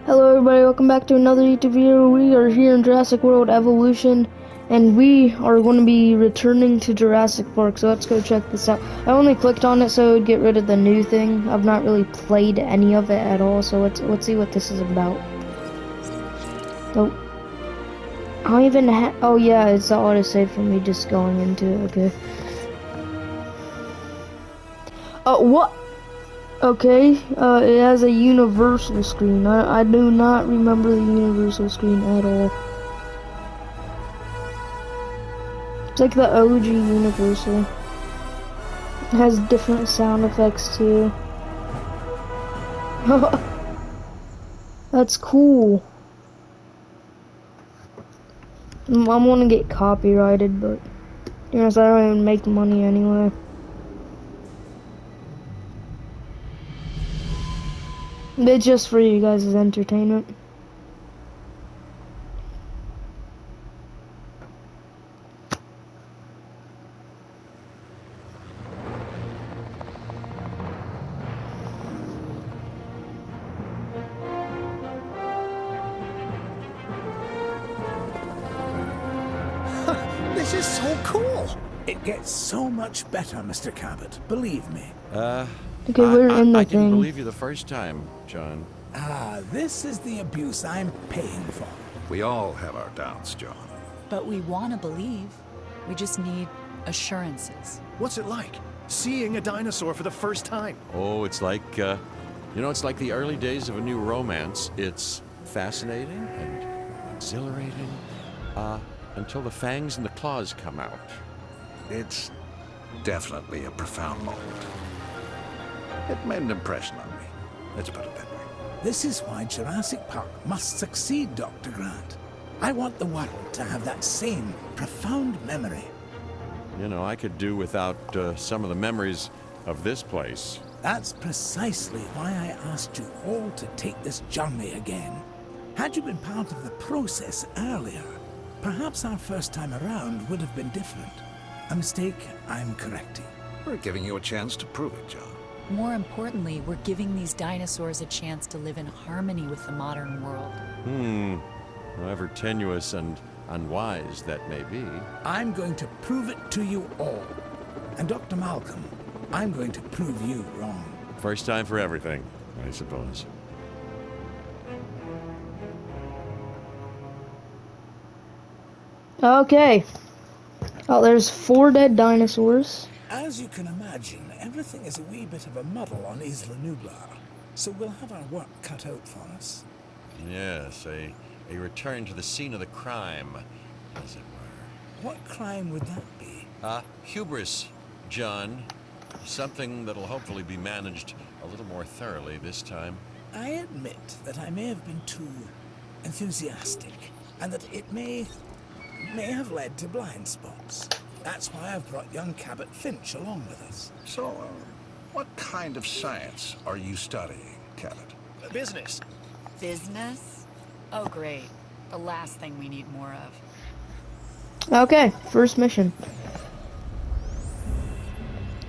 Hello everybody, welcome back to another YouTube video. We are here in Jurassic World Evolution, and we are going to be returning to Jurassic Park, so let's go check this out. I only clicked on it so it would get rid of the new thing. I've not really played any of it at all, so let's see what this is about. Oh, I don't even oh yeah, it's the autosave for me just going into it, okay. What? Okay, it has a universal screen. I do not remember the universal screen at all. It's like the OG universal. It has different sound effects too. That's cool. I'm gonna get copyrighted, but you know, so I don't even make money anyway. It's just for you guys' entertainment. This is so cool! It gets so much better, Mr. Cabot, believe me. Okay, we're in the I thing. didn't believe you the first time, John. This is the abuse I'm paying for. We all have our doubts, John. But we want to believe. We just need assurances. What's it like, seeing a dinosaur for the first time? Oh, it's like, it's like the early days of a new romance. It's fascinating and exhilarating, until the fangs and the claws come out. It's definitely a profound moment. It made an impression on me. Let's put it that way. This is why Jurassic Park must succeed, Dr. Grant. I want the world to have that same profound memory. You know, I could do without some of the memories of this place. That's precisely why I asked you all to take this journey again. Had you been part of the process earlier, perhaps our first time around would have been different. A mistake I'm correcting. We're giving you a chance to prove it, John. More importantly, we're giving these dinosaurs a chance to live in harmony with the modern world. However tenuous and unwise that may be. I'm going to prove it to you all. And Dr. Malcolm, I'm going to prove you wrong. First time for everything, I suppose. Okay. Oh, there's 4 dead dinosaurs. As you can imagine, everything is a wee bit of a muddle on Isla Nublar, so we'll have our work cut out for us. Yes, a return to the scene of the crime, as it were. What crime would that be? Hubris, John. Something that'll hopefully be managed a little more thoroughly this time. I admit that I may have been too enthusiastic, and that it may have led to blind spots. That's why I've brought young Cabot Finch along with us. So, what kind of science are you studying, Cabot? Business. Business? Oh, great. The last thing we need more of. Okay, first mission.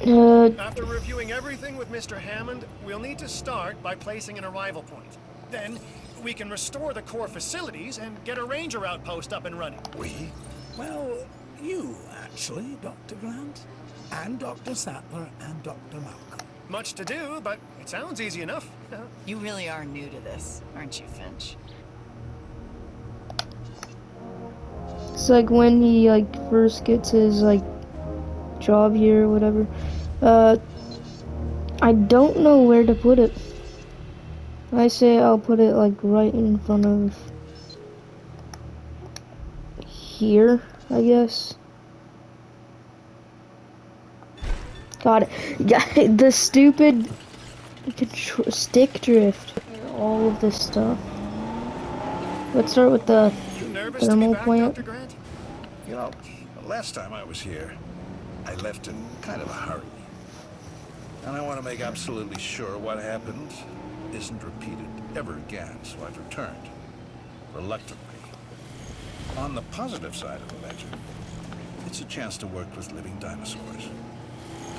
After reviewing everything with Mr. Hammond, we'll need to start by placing an arrival point. Then, we can restore the core facilities and get a ranger outpost up and running. We? Well, you, actually, Dr. Grant, and Dr. Sattler, and Dr. Malcolm. Much to do, but it sounds easy enough. You really are new to this, aren't you, Finch? It's like when he first gets his job here or whatever. I don't know where to put it. I say I'll put it right in front of here, I guess. Got it. Yeah, the stupid stick drift. All of this stuff. Let's start with the You nervous to be thermal back, plant. Dr. Grant? You know, the last time I was here, I left in kind of a hurry. And I want to make absolutely sure what happened isn't repeated ever again, so I've returned. Reluctantly. On the positive side of the ledger, it's a chance to work with living dinosaurs.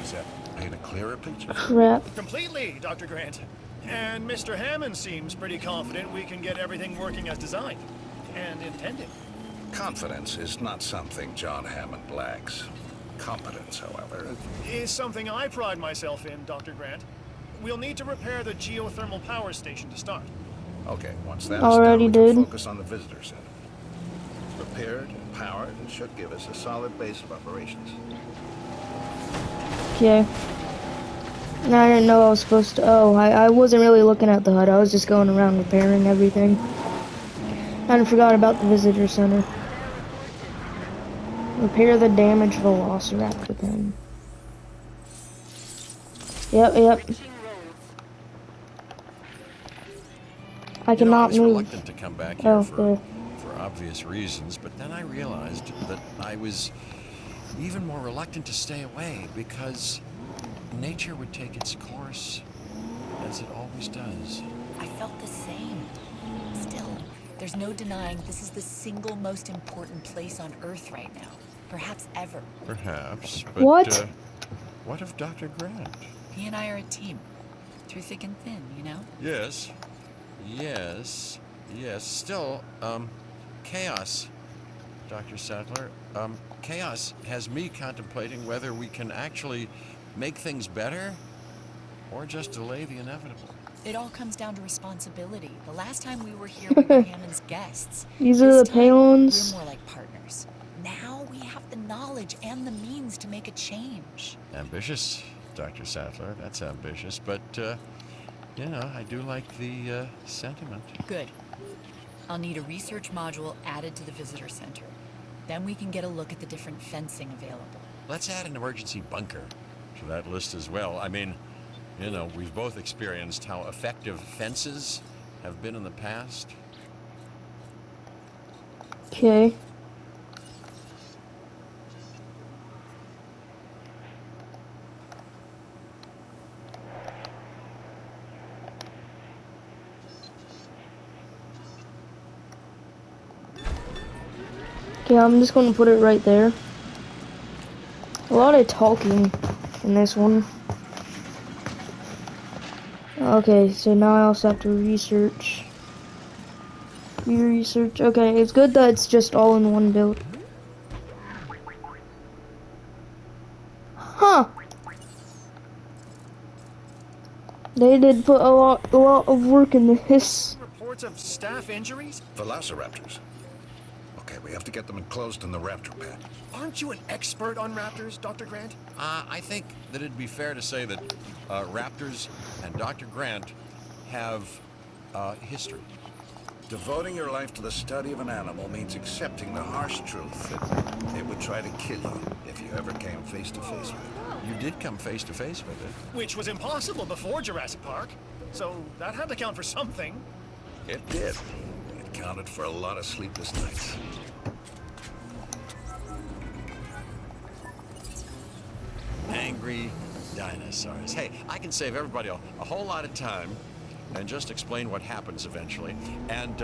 Does that paint a clearer picture? Crap. Completely, Dr. Grant. And Mr. Hammond seems pretty confident we can get everything working as designed and intended. Confidence is not something John Hammond lacks. Competence, however, Is something I pride myself in, Dr. Grant. We'll need to repair the geothermal power station to start. okay, once that's Already done, we did. can focus on the visitor center. Repaired and powered, it should give us a solid base of operations. Okay. I didn't know I was supposed to. Oh, I wasn't really looking at the HUD. I was just going around repairing everything. I forgot about the visitor center. Repair the damaged velociraptor thing. Yep. I You know, I cannot was move. reluctant to come back here Oh, for obvious reasons, but then I realized that I was even more reluctant to stay away because nature would take its course, as it always does. I felt the same. Still, there's no denying this is the single most important place on Earth right now. Perhaps ever. Perhaps, but What? What of Dr. Grant? He and I are a team. Through thick and thin, you know? Yes. Still, chaos, Dr. Sattler. Chaos has me contemplating whether we can actually make things better or just delay the inevitable. It all comes down to responsibility. The last time we were here, we were Hammond's guests. These are This the time, Palins. we're more like partners. Now we have the knowledge and the means to make a change. Ambitious, Dr. Sattler. That's ambitious, but, you know, I do like the sentiment. Good. I'll need a research module added to the visitor center. Then we can get a look at the different fencing available. Let's add an emergency bunker to that list as well. I mean, you know, we've both experienced how effective fences have been in the past. Okay. Okay, I'm just gonna put it right there. A lot of talking in this one. Okay, so now I also have to research. Research. Okay, it's good that it's just all in one build. Huh. They did put a lot of work in this. Reports of staff injuries? Velociraptors. Okay, we have to get them enclosed in the raptor pad. Aren't you an expert on raptors, Dr. Grant? I think that it'd be fair to say that Raptors and Dr. Grant have history. Devoting your life to the study of an animal means accepting the harsh truth that it would try to kill you if you ever came face to face with it. You did come face to face with it. Which was impossible before Jurassic Park. So that had to count for something. It did. It counted for a lot of sleepless nights. Angry dinosaurs. Hey, I can save everybody a whole lot of time and just explain what happens eventually. And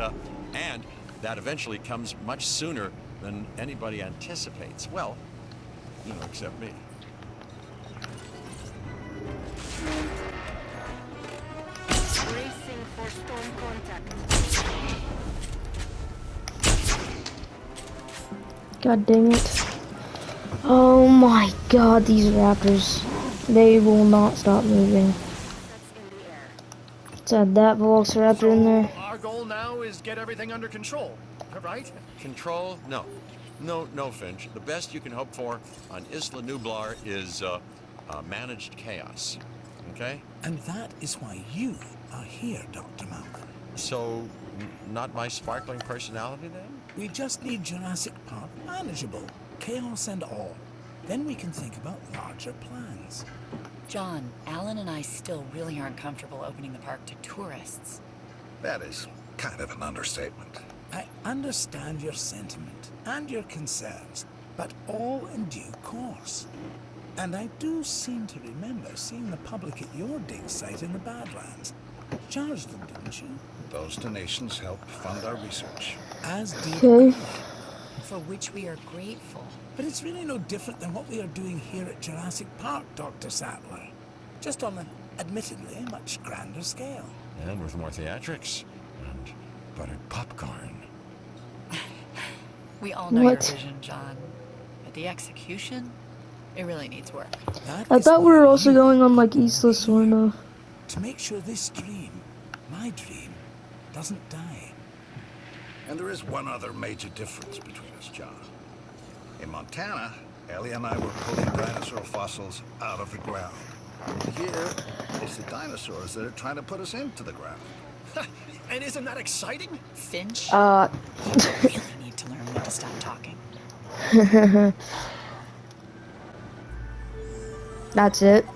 that eventually comes much sooner than anybody anticipates. Well, you know, except me. Bracing for storm contact. God dang it. Oh my god, these raptors. They will not stop moving. That's in the air. Let's add that velociraptor in there. Our goal now is get everything under control, right? Control? No, Finch. The best you can hope for on Isla Nublar is managed chaos. Okay? And that is why you are here, Dr. Malcolm. So, not my sparkling personality then? We just need Jurassic Park manageable, chaos and all. Then we can think about larger plans. John, Alan and I still really aren't comfortable opening the park to tourists. That is kind of an understatement. I understand your sentiment and your concerns, but all in due course. And I do seem to remember seeing the public at your dig site in the Badlands. Charged them, didn't you? Those donations help fund our research. As did Okay. For which we are grateful. But it's really no different than what we are doing here at Jurassic Park, Dr. Sattler. Just on a Admittedly, a much grander scale. And with more theatrics and buttered popcorn. We all know What? your vision, John. But the execution, it really needs work. That I is thought we why were also you going on like Isla Sorna. to make sure this dream, my dream, doesn't die. And there is one other major difference between us, John. In Montana, Ellie and I were pulling dinosaur fossils out of the ground. Here, it's the dinosaurs that are trying to put us into the ground. And isn't that exciting? Finch, Uh, you really need to learn when to stop talking. that's it.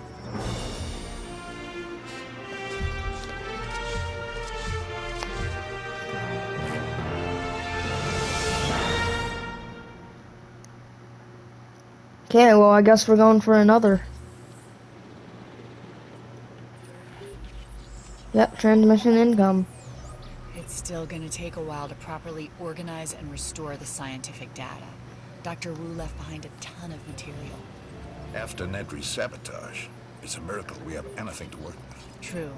Okay, well, I guess we're going for another. Yep, transmission income. It's still gonna take a while to properly organize and restore the scientific data. Dr. Wu left behind a ton of material. After Nedry's sabotage, it's a miracle we have anything to work with. True.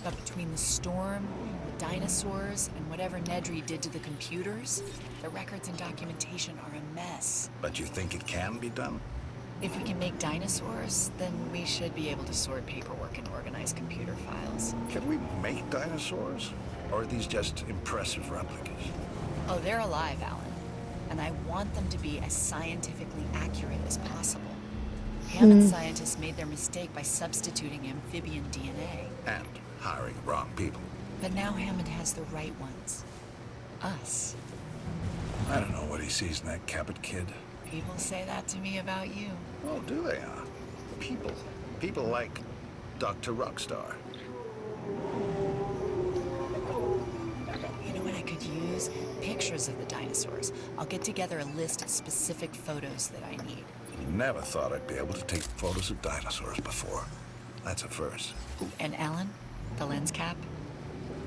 But between the storm, the dinosaurs, and whatever Nedry did to the computers, the records and documentation are a mess. But you think it can be done? If we can make dinosaurs, then we should be able to sort paperwork and organize computer files. Can we make dinosaurs? Or are these just impressive replicas? Oh, they're alive, Alan. And I want them to be as scientifically accurate as possible. Hammond scientists made their mistake by substituting amphibian DNA. And hiring wrong people. But now Hammond has the right ones. Us. I don't know what he sees in that Cabot kid. People say that to me about you. Oh, do they, People. People like Dr. Rockstar. You know what I could use? Pictures of the dinosaurs. I'll get together a list of specific photos that I need. Never thought I'd be able to take photos of dinosaurs before. That's a first. And Alan, the lens cap?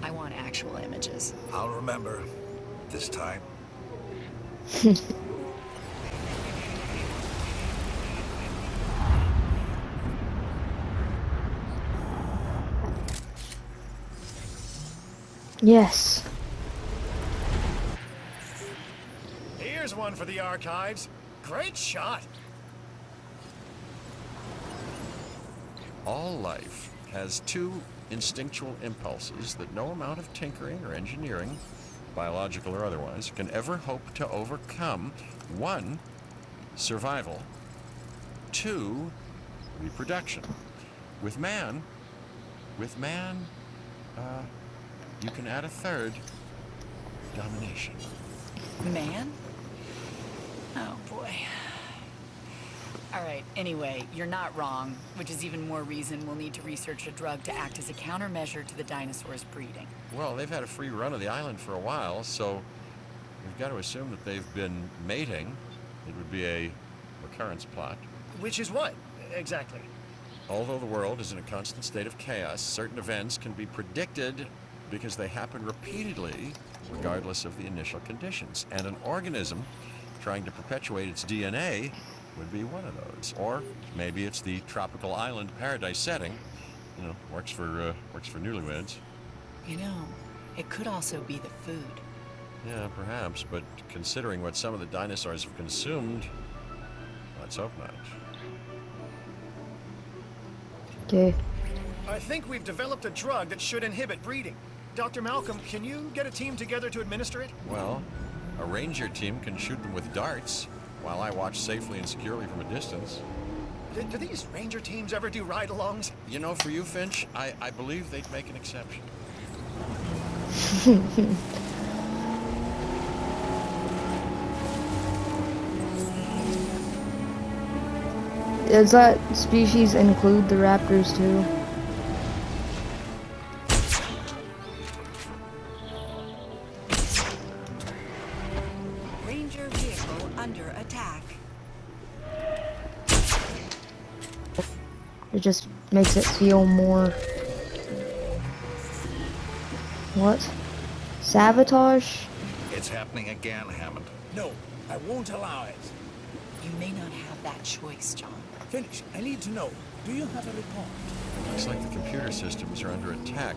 I want actual images. I'll remember. This time. Yes. Here's one for the archives. Great shot. All life has two instinctual impulses that no amount of tinkering or engineering, biological or otherwise, can ever hope to overcome. One, survival. Two, reproduction. With man, you can add a third, domination. Man? Oh boy. Alright, anyway, you're not wrong, which is even more reason we'll need to research a drug to act as a countermeasure to the dinosaurs' breeding. Well, they've had a free run of the island for a while, so we've got to assume that they've been mating. It would be a recurrence plot. Which is what, exactly? Although the world is in a constant state of chaos, certain events can be predicted because they happen repeatedly, regardless of the initial conditions. And an organism trying to perpetuate its DNA would be one of those. Or maybe it's the tropical island paradise setting. You know, works for newlyweds. You know, it could also be the food. Yeah, perhaps, but considering what some of the dinosaurs have consumed, let's hope not. Okay. I think we've developed a drug that should inhibit breeding. Dr. Malcolm, can you get a team together to administer it? Well, a ranger team can shoot them with darts, while I watch safely and securely from a distance. Do these ranger teams ever do ride-alongs? You know, for you, Finch, I believe they'd make an exception. Does that species include the raptors too? Ranger vehicle under attack. It just makes it feel more... What? Sabotage? It's happening again, Hammond. No, I won't allow it. You may not have that choice, John. Finch, I need to know. Do you have a report? Looks like the computer systems are under attack.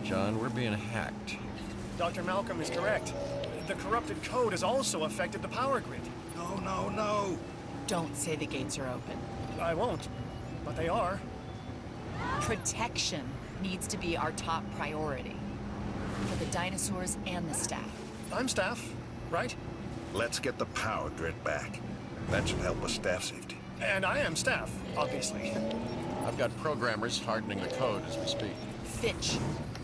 John, we're being hacked. Dr. Malcolm is correct. The corrupted code has also affected the power grid. No, no, no. Don't say the gates are open. I won't, but they are. Protection needs to be our top priority. For the dinosaurs and the staff. I'm staff, right? Let's get the power grid back. That should help with staff safety. And I am staff, obviously. I've got programmers hardening the code as we speak. Finch,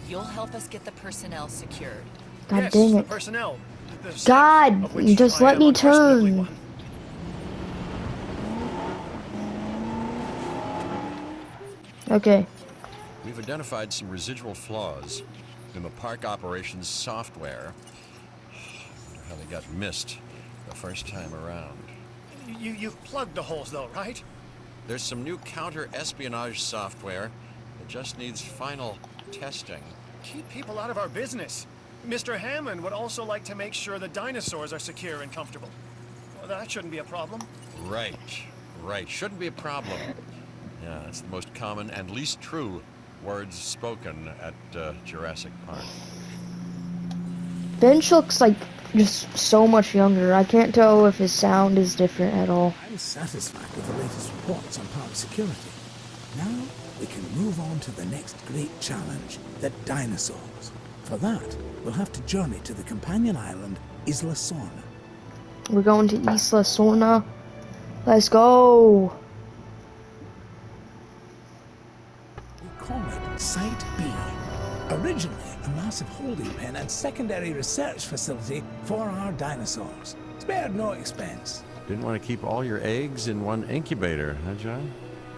you'll help us get the personnel secured. God Yes, dang the it. personnel. The staff, God, of which just I let am me unquestionably turn. one. Okay. We've identified some residual flaws in the park operations software. I wonder how they got missed the first time around. You've plugged the holes though, right? There's some new counter-espionage software that just needs final testing. Keep people out of our business. Mr. Hammond would also like to make sure the dinosaurs are secure and comfortable. Well, that shouldn't be a problem. Right, right. Shouldn't be a problem. Yeah, that's the most common and least true words spoken at Jurassic Park. Finch looks like just so much younger. I can't tell if his sound is different at all. I'm satisfied with the latest reports on park security. Now we can move on to the next great challenge, the dinosaurs. For that, we'll have to journey to the companion island, Isla Sorna. We're going to Isla Sorna. Let's go. We call it Site B. Originally a massive holding pen and secondary research facility for our dinosaurs. Spared no expense. Didn't want to keep all your eggs in one incubator, huh, John?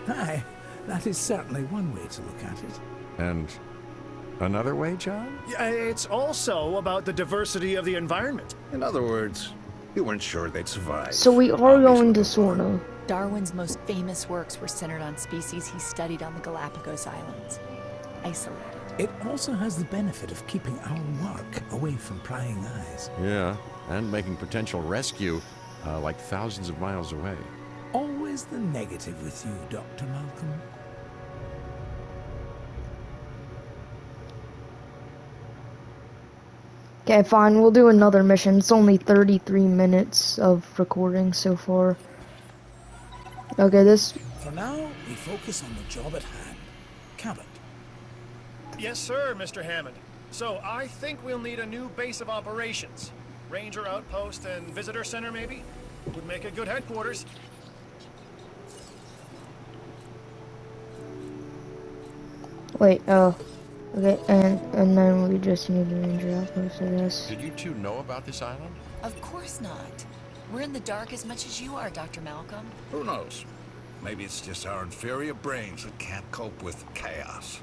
Aye, that is certainly one way to look at it. And another way, John? Yeah, it's also about the diversity of the environment. In other words, you weren't sure they'd survive. So we are going to Sorna. Darwin's most famous works were centered on species he studied on the Galapagos Islands. Isolated. It also has the benefit of keeping our work away from prying eyes. Yeah, and making potential rescue like thousands of miles away. Always the negative with you, Dr. Malcolm. Okay, fine. We'll do another mission. It's only 33 minutes of recording so far. Okay, this... For now, we focus on the job at hand. Cabot. Yes, sir, Mr. Hammond. So I think we'll need a new base of operations. Ranger outpost and visitor center, maybe? Would make a good headquarters. Wait, okay, and then we just need a ranger outpost, I guess. Did you two know about this island? Of course not. We're in the dark as much as you are, Dr. Malcolm. Who knows? Maybe it's just our inferior brains that can't cope with chaos.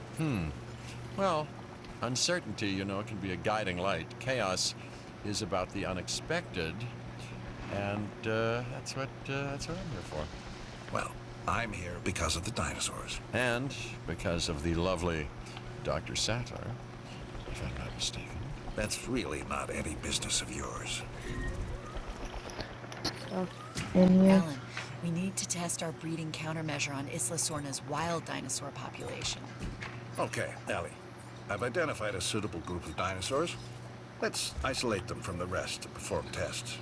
Well, uncertainty, you know, can be a guiding light. Chaos is about the unexpected, and that's what I'm here for. Well, I'm here because of the dinosaurs. And because of the lovely Dr. Sattler, if I'm not mistaken. That's really not any business of yours. And yeah. Alan, we need to test our breeding countermeasure on Isla Sorna's wild dinosaur population. Okay, Ellie. I've identified a suitable group of dinosaurs. Let's isolate them from the rest to perform tests.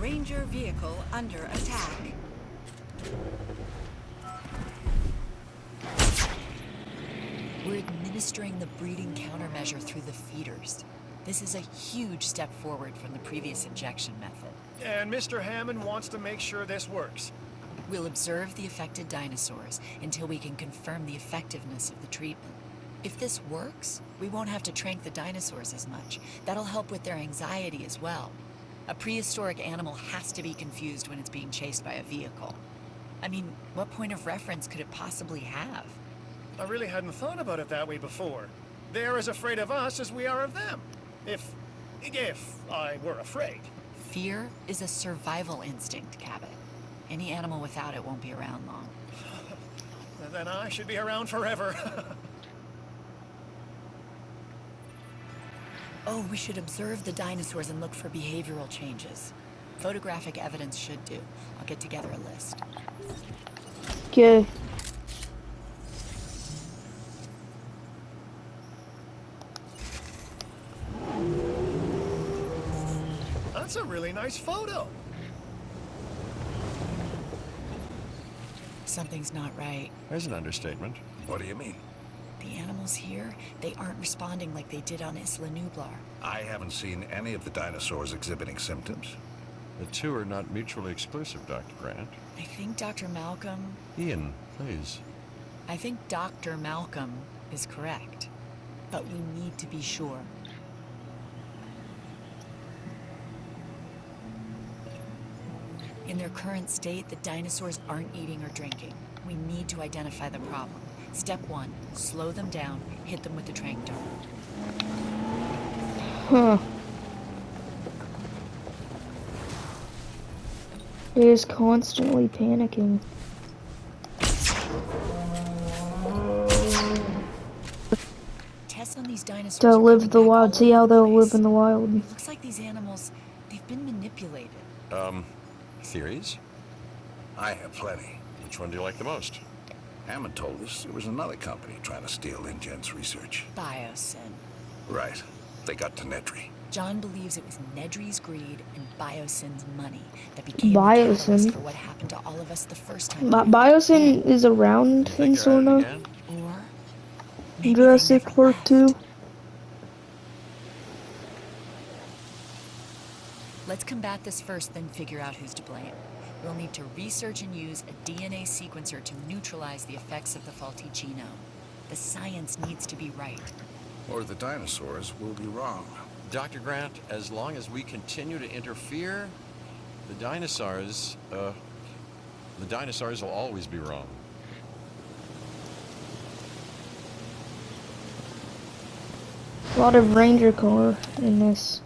Ranger vehicle under attack. We're administering the breeding countermeasure through the feeders. This is a huge step forward from the previous injection method. And Mr. Hammond wants to make sure this works. We'll observe the affected dinosaurs until we can confirm the effectiveness of the treatment. If this works, we won't have to trank the dinosaurs as much. That'll help with their anxiety as well. A prehistoric animal has to be confused when it's being chased by a vehicle. I mean, what point of reference could it possibly have? I really hadn't thought about it that way before. They're as afraid of us as we are of them. If I were afraid. Fear is a survival instinct, Cabot. Any animal without it won't be around long. Then I should be around forever. Oh, we should observe the dinosaurs and look for behavioral changes. Photographic evidence should do. I'll get together a list. Okay. That's a really nice photo. Something's not right. There's an understatement. What do you mean? The animals here, they aren't responding like they did on Isla Nublar. I haven't seen any of the dinosaurs exhibiting symptoms. The two are not mutually exclusive, Dr. Grant. I think Dr. Malcolm... Ian, please. I think Dr. Malcolm is correct. But we need to be sure. In their current state, the dinosaurs aren't eating or drinking. We need to identify the problem. Step 1, slow them down, hit them with the tranq dart. Huh. It is constantly panicking. Tests on these dinosaurs To are live coming the back wild, all see how over the they'll live place. in the wild. Looks like these animals, they've been manipulated. Theories? I have plenty. Which one do you like the most? Hammond told us there was another company trying to steal InGen's research. Biosyn. Right. They got to Nedry. John believes it was Nedry's greed and Biosyn's money that became the Biosyn? catalyst for what happened to all of us the first time. Biosyn is around in Think they're at it Sorna. again? Or maybe they Jurassic never Park left. 2. Let's combat this first, then figure out who's to blame. We'll need to research and use a DNA sequencer to neutralize the effects of the faulty genome. The science needs to be right. Or the dinosaurs will be wrong. Dr. Grant, as long as we continue to interfere, the dinosaurs will always be wrong. A lot of Ranger car in this.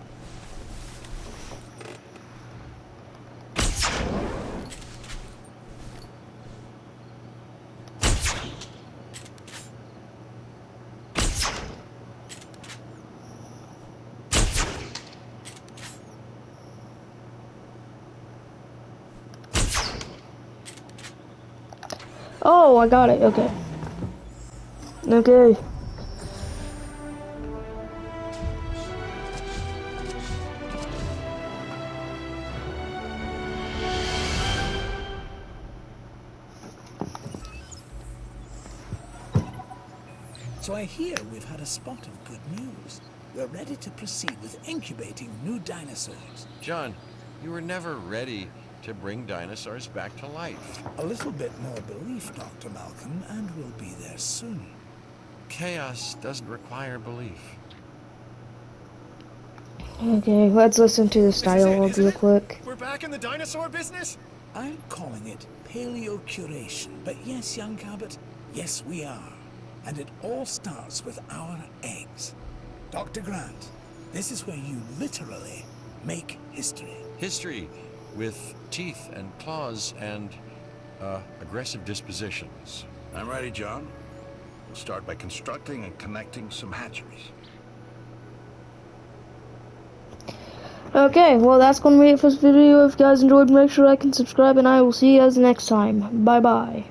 Oh, I got it. Okay. Okay. So I hear we've had a spot of good news. We're ready to proceed with incubating new dinosaurs. John, you were never ready to bring dinosaurs back to life. A little bit more belief, Dr. Malcolm, and we'll be there soon. Chaos doesn't require belief. Okay, let's listen to this dialogue isn't real it? quick. We're back in the dinosaur business? I'm calling it paleocuration, but yes, young Cabot, yes we are. And it all starts with our eggs. Dr. Grant, this is where you literally make history. History with teeth and claws and aggressive dispositions. I'm ready, John. We'll start by constructing and connecting some hatcheries. Okay, well that's gonna be it for this video. If you guys enjoyed, make sure to like and subscribe, and I will see you guys next time. Bye bye.